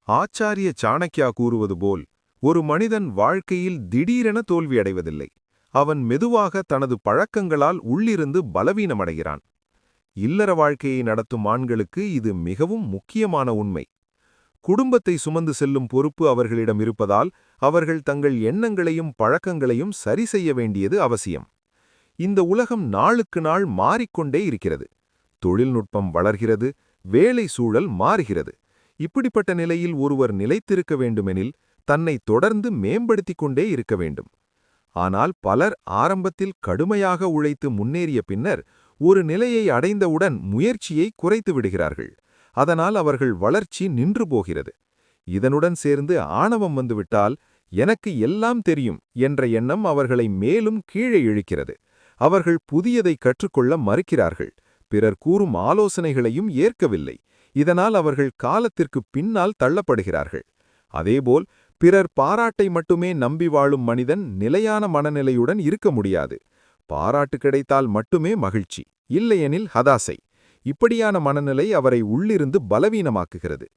ஆச்சாரிய சாணக்யா கூறுவது போல் ஒரு மனிதன் வாழ்க்கையில் திடீரென தோல்வியடைவதில்லை. அவன் மெதுவாக தனது பழக்கங்களால் உள்ளிருந்து பலவீனமடைகிறான். இல்லற வாழ்க்கையை நடத்தும் ஆண்களுக்கு இது மிகவும் முக்கியமான உண்மை. குடும்பத்தை சுமந்து செல்லும் பொறுப்பு அவர்களிடம் இருப்பதால் அவர்கள் தங்கள் எண்ணங்களையும் பழக்கங்களையும் சரி செய்ய வேண்டியது அவசியம். இந்த உலகம் நாளுக்கு நாள் மாறிக்கொண்டே இருக்கிறது. தொழில்நுட்பம் வளர்கிறது, வேலை சூழல் மாறுகிறது. இப்படிப்பட்ட நிலையில் ஒருவர் நிலைத்திருக்க வேண்டுமெனில் தன்னை தொடர்ந்து மேம்படுத்திக் கொண்டே இருக்க வேண்டும். ஆனால் பலர் ஆரம்பத்தில் கடுமையாக உழைத்து முன்னேறிய பின்னர் ஒரு நிலையை அடைந்தவுடன் முயற்சியை குறைத்து விடுகிறார்கள். அதனால் அவர்கள் வளர்ச்சி நின்று போகிறது. இதனுடன் சேர்ந்து ஆணவம் வந்துவிட்டால் எனக்கு எல்லாம் தெரியும் என்ற எண்ணம் அவர்களை மேலும் கீழே இழுக்கிறது. அவர்கள் புதியதை கற்றுக்கொள்ள மறுக்கிறார்கள். பிறர் கூறும் ஆலோசனைகளையும் ஏற்கவில்லை. இதனால் அவர்கள் காலத்திற்கு பின்னால் தள்ளப்படுகிறார்கள். அதேபோல் பிறர் பாராட்டை மட்டுமே நம்பி வாழும் மனிதன் நிலையான மனநிலையுடன் இருக்க முடியாது. பாராட்டு கிடைத்தால் மட்டுமே மகிழ்ச்சி, இல்லையெனில் ஹதாசை. இப்படியான மனநிலை அவரை உள்ளிருந்து பலவீனமாக்குகிறது.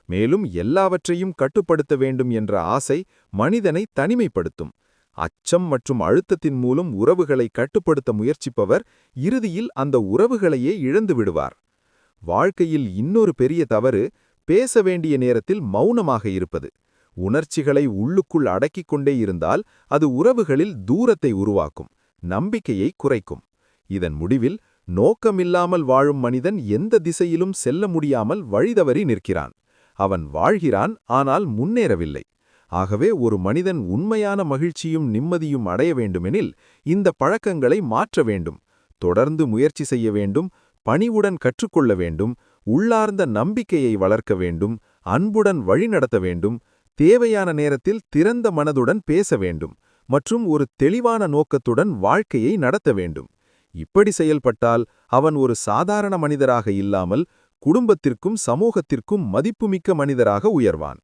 மேலும் எல்லாவற்றையும் கட்டுப்படுத்த வேண்டும் என்ற ஆசை மனிதனை தனிமைப்படுத்தும். அச்சம் மற்றும் அழுத்தத்தின் மூலம் உறவுகளை கட்டுப்படுத்த முயற்சிப்பவர் இறுதியில் அந்த உறவுகளையே இழந்து விடுவார். வாழ்க்கையில் இன்னொரு பெரிய தவறு பேச வேண்டிய நேரத்தில் மௌனமாக இருப்பது. உணர்ச்சிகளை உள்ளுக்குள் அடக்கிக் கொண்டே இருந்தால் அது உறவுகளில் தூரத்தை உருவாக்கும், நம்பிக்கையை குறைக்கும். இதன் முடிவில் நோக்கமில்லாமல் வாழும் மனிதன் எந்த திசையிலும் செல்ல முடியாமல் வழிதவறி நிற்கிறான். அவன் வாழ்கிறான், ஆனால் முன்னேறவில்லை. ஆகவே ஒரு மனிதன் உண்மையான மகிழ்ச்சியும் நிம்மதியும் அடைய வேண்டுமெனில் இந்த பழக்கங்களை மாற்ற வேண்டும். தொடர்ந்து முயற்சி செய்ய வேண்டும், பணிவுடன் கற்றுக்கொள்ள வேண்டும், உள்ளார்ந்த நம்பிக்கையை வளர்க்க வேண்டும், அன்புடன் வழிநடத்த வேண்டும், தேவையான நேரத்தில் திறந்த மனதுடன் பேச வேண்டும் மற்றும் ஒரு தெளிவான நோக்கத்துடன் வாழ்க்கையை நடத்த வேண்டும். இப்படி செயல்பட்டால் அவன் ஒரு சாதாரண மனிதராக இல்லாமல் குடும்பத்திற்கும் சமூகத்திற்கும் மதிப்புமிக்க மனிதராக உயர்வான்.